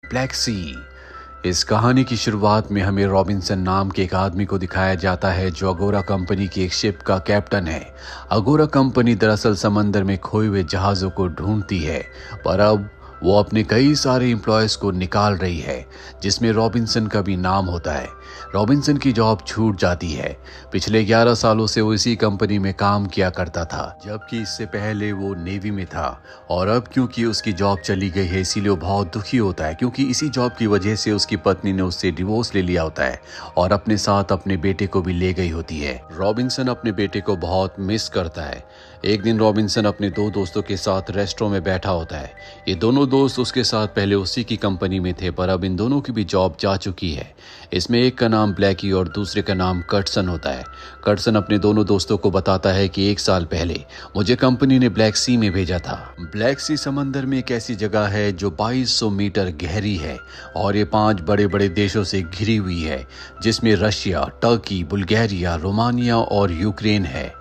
Black सी। इस कहानी की शुरुआत में हमें रॉबिन्सन नाम के एक आदमी को दिखाया जाता है जो अगोरा कंपनी की एक शिप का कैप्टन है। अगोरा कंपनी दरअसल समंदर में खोए हुए जहाज़ों को ढूंढती है, पर अब वो अपने कई सारे एम्प्लॉयज़ को निकाल रही है, जिसमें रॉबिन्सन का भी नाम होता है। रॉबिन्सन की जॉब छूट जाती है। पिछले 11 सालों से वो इसी कंपनी में काम किया करता था, जबकि इससे पहले वो नेवी में था। और अब क्योंकि उसकी जॉब चली गई है, इसीलिए वो बहुत दुखी होता है, क्योंकि इसी जॉब की वजह से उसकी पत्नी ने उससे डिवोर्स ले लिया होता है और अपने साथ अपने बेटे को भी ले गई होती है। रॉबिन्सन अपने बेटे को बहुत मिस करता है। एक दिन रॉबिन्सन अपने दो दोस्तों के साथ रेस्टोरेंट में बैठा होता है। ये दोनों दोस्त उसके साथ पहले उसी की कंपनी में थे, पर अब इन दोनों की भी जॉब जा चुकी है। इसमें एक का नाम ब्लैकी और दूसरे का नाम कर्टसन होता है। कर्टसन अपने दोनों दोस्तों को बताता है कि 1 साल पहले मुझे कंपनी ने ब्लैक सी में भेजा था। ब्लैक सी समंदर में एक ऐसी जगह है जो 2200 मीटर गहरी है और ये 5 बड़े बड़े देशों से घिरी हुई है, जिसमें रशिया, टर्की, बुल्गारिया, रोमानिया और यूक्रेन है।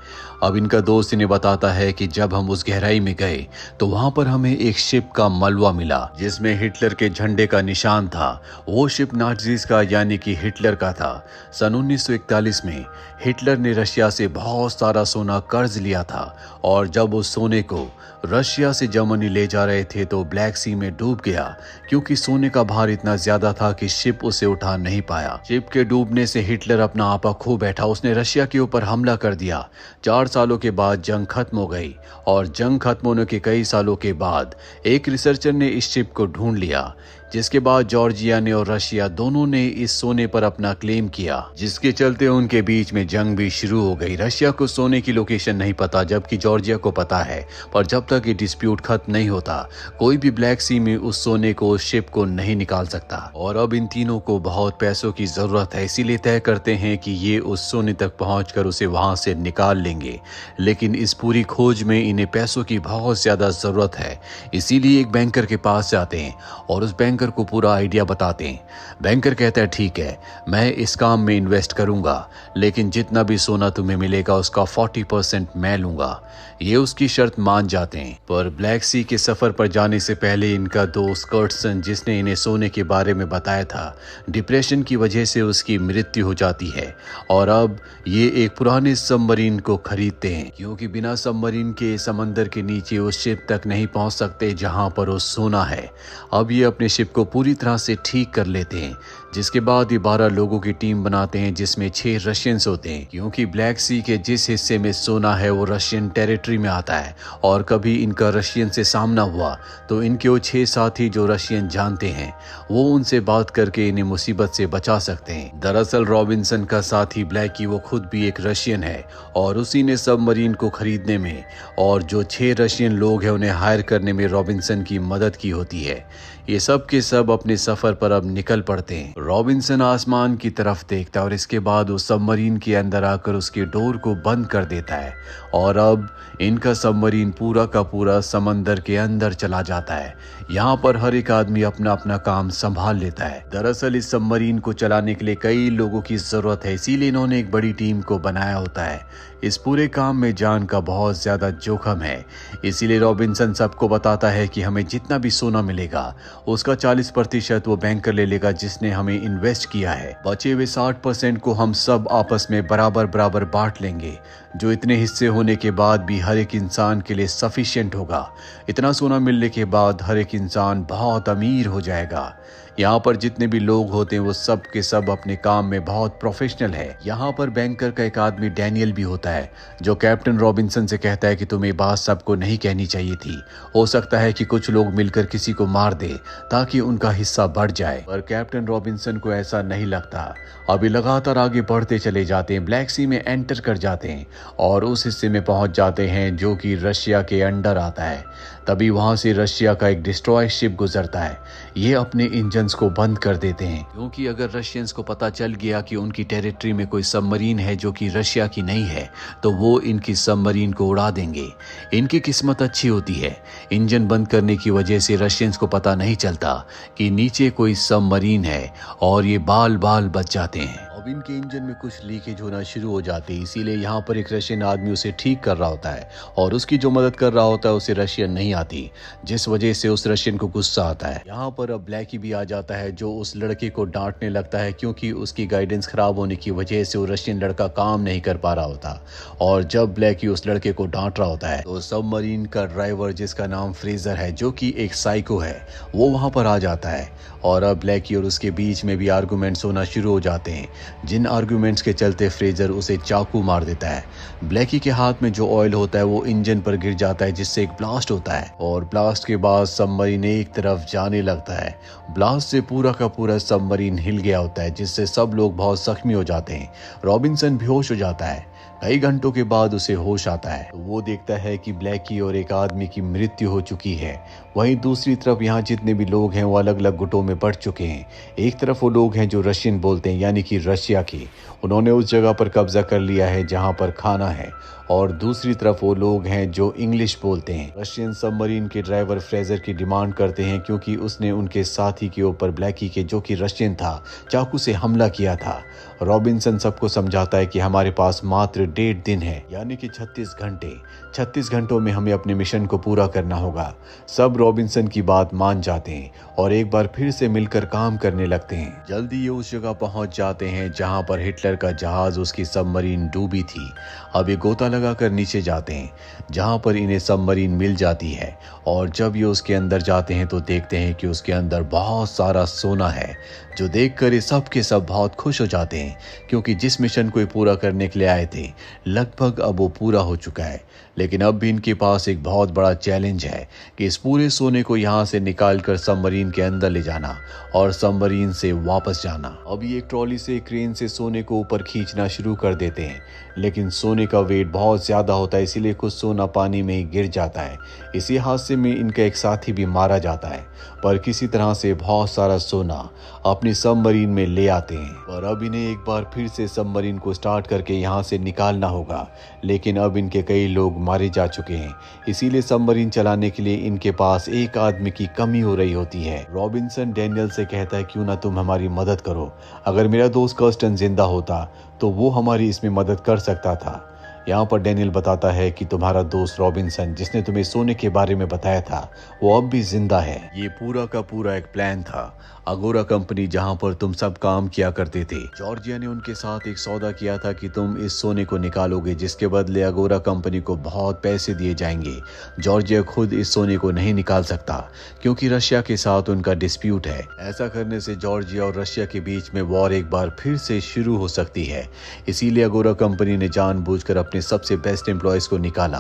अब इनका दोस्त इन्हें बताता है कि जब हम उस गहराई में गए तो वहां पर हमें एक शिप का मलबा मिला, जिसमें हिटलर के झंडे का निशान था। वो शिप नाज़ीज़ का यानी कि हिटलर का था। सन 1941 में हिटलर ने रशिया से बहुत सारा सोना कर्ज लिया था, और जब उस सोने को रशिया से जर्मनी ले जा रहे थे तो ब्लैक सी में डूब गया, क्योंकि सोने का भार इतना ज्यादा था कि शिप उसे उठा नहीं पाया। शिप के डूबने से हिटलर अपना आपा खो बैठा। उसने रशिया के ऊपर हमला कर दिया। 4 सालों के बाद जंग खत्म हो गई, और जंग खत्म होने के कई सालों के बाद एक रिसर्चर ने इस शिप को ढूंढ लिया, जिसके बाद जॉर्जिया ने और रशिया दोनों ने इस सोने पर अपना क्लेम किया, जिसके चलते उनके बीच में जंग भी शुरू हो गई। रशिया को सोने की लोकेशन नहीं पता, जबकि जॉर्जिया को पता है, पर जब तक ये डिस्प्यूट खत्म नहीं होता कोई भी ब्लैक सी में उस सोने को, उस शिप को नहीं निकाल सकता। और अब इन तीनों को बहुत पैसों की जरूरत है, इसीलिए तय करते हैं कि ये उस सोने तक पहुंचकर उसे वहां से निकाल लेंगे। लेकिन इस पूरी खोज में इन्हें पैसों की बहुत ज्यादा जरूरत है, इसीलिए एक बैंकर के पास जाते हैं और उस बैंकर को पूरा आइडिया बताते हैं। बैंकर कहता है, ठीक है, मैं इस काम में इन्वेस्ट करूंगा, लेकिन जितना भी सोना तुम्हें मिलेगा उसका 40% मैं लूंगा। ये उसकी शर्त मान जाते हैं। पर ब्लैक सी के सफर पर जाने से पहले इनका दोस्त कर्टसन, जिसने इन्हें सोने के बारे में बताया था, डिप्रेशन की वजह से उसकी मृत्यु हो जाती है। और अब ये एक पुराने सबमरीन को खरीदते हैं, क्योंकि बिना सबमरीन के समंदर के नीचे उस शिप तक नहीं पहुंच सकते जहां पर वो सोना है। अब ये अपने शिप को पूरी तरह से ठीक कर लेते हैं, जिसके बाद ये 12 लोगों की टीम बनाते हैं, जिसमें 6 रशियंस होते हैं, क्योंकि ब्लैक सी के जिस हिस्से में सोना है वो रशियन टेरिटरी में आता है, और कभी इनका रशियन से सामना हुआ तो इनके वो 6 साथी जो रशियन जानते हैं वो उनसे बात करके इन्हें मुसीबत से बचा सकते हैं। दरअसल रॉबिन्सन का साथी ब्लैकी वो खुद भी एक रशियन है, और उसी ने सबमरीन को खरीदने में और जो 6 रशियन लोग हैं उन्हें हायर करने में रॉबिन्सन की मदद की होती है। ये सब के सब अपने सफर पर अब निकल पड़ते हैं। रॉबिन्सन आसमान की तरफ देखता है और इसके बाद वो सबमरीन के अंदर आकर उसके डोर को बंद कर देता है, और अब इनका सबमरीन पूरा का पूरा समंदर के अंदर चला जाता है। यहाँ पर हर एक आदमी अपना अपना काम संभाल लेता है। दरअसल इस सबमरीन को चलाने के लिए कई लोगों की जरूरत है, इसीलिए इन्होंने एक बड़ी टीम को बनाया होता है। इस पूरे काम में जान का बहुत ज्यादा जोखिम है, इसीलिए रॉबिन्सन सबको बताता है कि हमें जितना भी सोना मिलेगा उसका 40% वो बैंकर ले लेगा जिसने हमें इन्वेस्ट किया है। बचे हुए 60% को हम सब आपस में बराबर बराबर बांट लेंगे, जो इतने हिस्से होने के बाद भी हर एक इंसान के लिए सफिशिएंट होगा। इतना सोना मिलने के बाद हर एक इंसान बहुत अमीर हो जाएगा। यहाँ पर जितने भी लोग होते हैं वो सब के सब अपने काम में बहुत प्रोफेशनल है। यहाँ पर बैंकर का एक आदमी डैनियल भी होता है, जो कैप्टन रॉबिन्सन से कहता है कि तुम्हें बात सबको नहीं कहनी चाहिए थी। हो सकता है कि कुछ लोग मिलकर किसी को मार दे ताकि उनका हिस्सा बढ़ जाए, पर कैप्टन रॉबिन्सन को ऐसा नहीं लगता। अभी लगातार आगे बढ़ते चले जाते हैं, ब्लैक सी में एंटर कर जाते हैं और उस हिस्से में पहुंच जाते हैं जो कि रशिया के अंडर आता है। तभी वहां से रशिया का एक डिस्ट्रॉय शिप गुजरता है। ये अपने इंजन्स को बंद कर देते हैं, क्योंकि अगर रशियंस को पता चल गया कि उनकी टेरिटरी में कोई सबमरीन है जो कि रशिया की नहीं है, तो वो इनकी सबमरीन को उड़ा देंगे। इनकी किस्मत अच्छी होती है, इंजन बंद करने की वजह से रशियंस को पता नहीं चलता कि नीचे कोई सबमरीन है, और ये बाल बाल बच जाते हैं। अब इनके इंजन में कुछ लीकेज होना शुरू हो जाती है, इसीलिए यहाँ पर एक रशियन आदमी उसे ठीक कर रहा होता है और उसकी जो मदद कर रहा होता है उसे रशियन नहीं आती, जिस वजह से उस रशियन को गुस्सा आता है। यहाँ पर अब ब्लैकी भी आ जाता है जो उस लड़के को डांटने लगता है क्योंकि उसकी गाइडेंस खराब होने की वजह से वो रशियन लड़का काम नहीं कर पा रहा होता। और जब ब्लैकी उस लड़के को डांट रहा होता है तो सबमरीन का ड्राइवर जिसका नाम फ्रेजर है, जो कि एक साइको है, वो वहां पर आ जाता है और अब ब्लैकी और उसके बीच में भी आर्गुमेंट्स होना शुरू हो जाते हैं, जिन आर्गुमेंट्स के चलते फ्रेजर उसे चाकू मार देता है। ब्लैकी के हाथ में जो ऑयल होता है वो इंजन पर गिर जाता है, जिससे एक ब्लास्ट होता है और ब्लास्ट के बाद सबमरीन एक तरफ जाने लगता है। ब्लास्ट से पूरा का पूरा सबमरीन हिल गया होता है, जिससे सब लोग बहुत जख्मी हो जाते हैं। रॉबिन्सन बेहोश हो जाता है। कई घंटों के बाद उसे होश आता है तो वो देखता है कि ब्लैकी और एक आदमी की मृत्यु हो चुकी है। वहीं दूसरी तरफ यहाँ जितने भी लोग हैं वो अलग अलग गुटों में बढ़ चुके हैं। एक तरफ वो लोग हैं जो रशियन बोलते हैं, यानी कि रशिया की, उन्होंने उस जगह पर कब्जा कर लिया है जहाँ पर खाना है, और दूसरी तरफ वो लोग हैं जो इंग्लिश बोलते हैं। रशियन सबमरीन के ड्राइवर फ्रेजर की डिमांड करते हैं क्योंकि उसने उनके साथी के ऊपर ब्लैकी के, जो कि रशियन था, चाकू से हमला किया था। रॉबिन्सन सबको समझाता है कि हमारे पास मात्र 1.5 दिन है, यानी कि 36 घंटे। 36 घंटों में हमें अपने मिशन को पूरा करना होगा। सब रॉबिन्सन की बात मान जाते हैं और एक बार फिर से मिलकर काम करने लगते हैं। जल्दी ये उस जगह पहुंच जाते हैं जहां पर हिटलर का जहाज, उसकी सबमरीन डूबी थी। अब ये गोता लगाकर नीचे जाते हैं जहां पर इन्हें सबमरीन मिल जाती है और जब ये उसके अंदर जाते हैं तो देखते हैं कि उसके अंदर बहुत सारा सोना है, जो देखकर ये सब के सब बहुत खुश हो जाते हैं क्योंकि जिस मिशन को ये पूरा करने के लिए आए थे लगभग अब वो पूरा हो चुका है। लेकिन अब भी इनके पास एक बहुत बड़ा चैलेंज है कि इस पूरे सोने को यहाँ से निकाल कर सबमरीन के अंदर ले जाना और सबमरीन से वापस जाना। अभी एक ट्रॉली से क्रेन से सोने को ऊपर खींचना शुरू कर देते हैं, लेकिन सोने का वेट बहुत ज्यादा होता है, इसीलिए कुछ सोना पानी में ही गिर जाता है। इसी हादसे में इनका एक साथी भी मारा जाता है, पर किसी तरह से बहुत सारा सोना अपनी सबमरीन में ले आते हैं। पर अब इन्हें एक बार फिर से सबमरीन को स्टार्ट करके यहाँ से निकालना होगा, लेकिन अब इनके कई लोग मारे जा चुके हैं, इसीलिए सबमरीन चलाने के लिए इनके पास एक आदमी की कमी हो रही होती है। रॉबिन्सन डैनियल से कहता है क्यों ना तुम हमारी मदद करो, अगर मेरा दोस्त कर्स्टन जिंदा होता तो वो हमारी इसमें मदद कर सकता था। यहाँ पर डैनियल बताता है कि तुम्हारा दोस्त रॉबिन्सन, जिसने तुम्हें सोने के बारे में बताया था, वो अब भी जिंदा है। ये पूरा का पूरा एक प्लान था। अगोरा कंपनी जहाँ पर तुम सब काम किया करते थे, जॉर्जिया ने उनके साथ एक सौदा किया था कि तुम इस सोने को निकालोगे, जिसके बदले अगोरा कंपनी को बहुत पैसे दिए जाएंगे। जॉर्जिया खुद इस सोने को नहीं निकाल सकता क्योंकि रशिया के साथ उनका डिस्प्यूट है। ऐसा करने से जॉर्जिया और रशिया के बीच में वॉर एक बार फिर से शुरू हो सकती है। इसीलिए अगोरा कंपनी ने जानबूझकर अपने सबसे बेस्ट एम्प्लॉयज को निकाला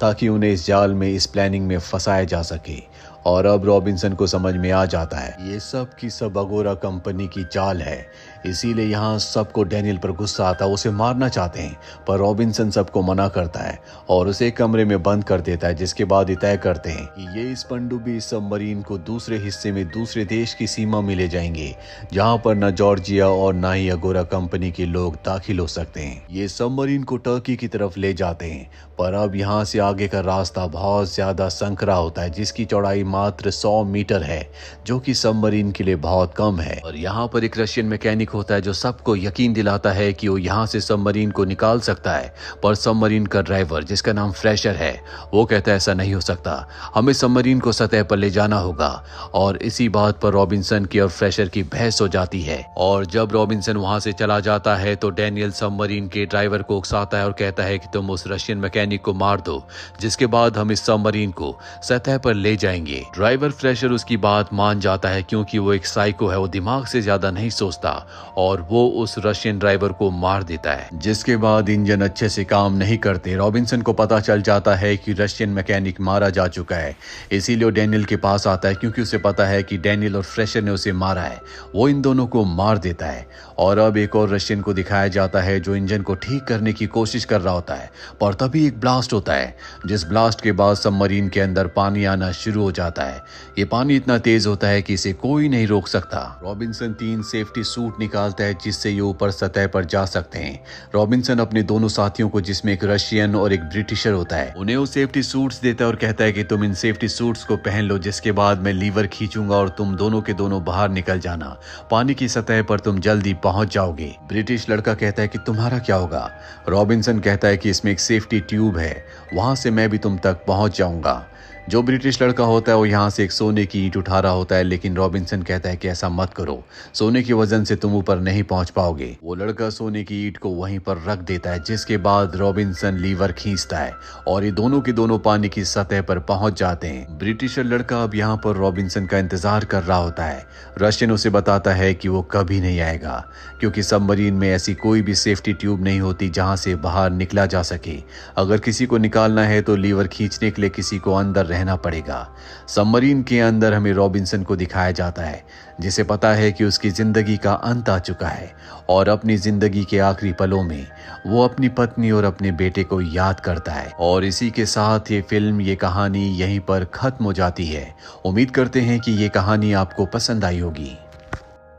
ताकि उन्हें इस जाल में, इस प्लानिंग में फंसाया जा सके। और अब रॉबिन्सन को समझ में आ जाता है ये सब की सब अगोरा कंपनी की चाल है। इसीलिए यहाँ सबको डैनियल पर गुस्सा आता है, उसे मारना चाहते हैं, पर रॉबिन्सन सबको मना करता है और उसे एक कमरे में बंद कर देता है, जिसके बाद ये तय करते हैं कि ये इस पनडुब्बी सबमरीन को दूसरे हिस्से में, दूसरे देश की सीमा में ले जाएंगे, जहाँ पर न जॉर्जिया और न ही अगोरा कंपनी के लोग दाखिल हो सकते हैं। ये सबमरीन को टर्की की तरफ ले जाते हैं, पर अब यहाँ से आगे का रास्ता बहुत ज्यादा संकरा होता है, जिसकी चौड़ाई मात्र 100 मीटर है, जो कि सबमरीन के लिए बहुत कम है। और यहाँ पर एक रशियन मैकेनिक होता है जो सबको यकीन दिलाता है कि वो यहाँ से सबमरीन को निकाल सकता है, पर सबमरीन का ड्राइवर, जिसका नाम फ्रेशर है, वो कहता है ऐसा नहीं हो सकता, हमें सबमरीन को सतह पर ले जाना होगा। और इसी बात पर रॉबिन्सन की और फ्रेशर की बहस हो जाती है। और जब रॉबिन्सन वहां से चला जाता है तो डैनियल सबमरीन के ड्राइवर को उकसाता है और कहता है कि तुम उस रशियन मैकेनिक को मार दो, जिसके बाद हम इस सबमरीन को सतह पर ले जाएंगे। ड्राइवर फ्रेशर उसकी बात मान जाता है क्योंकि वो एक साइको है, वो दिमाग से ज्यादा नहीं सोचता, और वो उस रशियन ड्राइवर को मार देता है, जिसके बाद इंजन अच्छे से काम नहीं करते। रॉबिन्सन को पता चल जाता है कि रशियन मैकेनिक मारा जा चुका है, इसीलिए वो डैनियल के पास आता है क्योंकि उसे पता है कि डैनियल और फ्रेशर ने उसे मारा है। वो इन दोनों को मार देता है और अब एक और रशियन को दिखाया जाता है जो इंजन को ठीक करने की कोशिश कर रहा होता है, पर तभी एक ब्लास्ट होता है, जिस ब्लास्ट के बाद सबमरीन के अंदर पानी आना शुरू हो जाता है। ये पानी इतना तेज होता है कि इसे कोई नहीं रोक सकता। रॉबिन्सन 3 सेफ्टी सूट निकाल निकालता है जिससे ये ऊपर सतह पर जा सकते हैं। रॉबिन्सन अपने दोनों साथियों को, जिसमें एक रशियन और एक ब्रिटिशर होता है, उन्हें वो सेफ्टी सूट्स देता है और कहता है कि तुम इन सेफ्टी सूट्स को पहन लो, जिसके बाद मैं लीवर खींचूंगा और तुम दोनों के दोनों बाहर निकल जाना। पानी की सतह पर तुम जल्दी पहुंच जाओगे। ब्रिटिश लड़का कहता है कि तुम्हारा क्या होगा? रॉबिन्सन कहता है कि इसमें एक सेफ्टी ट्यूब है, वहां से मैं भी तुम तक पहुंच जाऊंगा। जो ब्रिटिश लड़का होता है वो यहाँ से एक सोने की ईंट उठा रहा होता है, लेकिन रॉबिन्सन कहता है कि ऐसा मत करो, सोने के वजन से तुम ऊपर नहीं पहुंच पाओगे। वो लड़का सोने की ईंट को वहीं पर रख देता है, जिसके बाद रॉबिन्सन लीवर खींचता है और ये दोनों के दोनों पानी की सतह पर पहुंच जाते हैं। ब्रिटिशर लड़का अब यहाँ पर रॉबिन्सन का इंतजार कर रहा होता है। रशियन उसे बताता है कि वो कभी नहीं आएगा, क्योंकि सबमरीन में ऐसी कोई भी सेफ्टी ट्यूब नहीं होती जहां से बाहर निकला जा सके। अगर किसी को निकालना है तो लीवर खींचने के लिए किसी को अंदर रहना पड़ेगा। सबमरीन के अंदर हमें रॉबिन्सन को दिखाया जाता है, जिसे पता है कि उसकी जिंदगी का अंत आ चुका है और अपनी जिंदगी के आखिरी पलों में वो अपनी पत्नी और अपने बेटे को याद करता है। और इसी के साथ ये फिल्म, ये कहानी यहीं पर खत्म हो जाती है। उम्मीद करते हैं कि ये कहानी आपको पसंद आई होगी।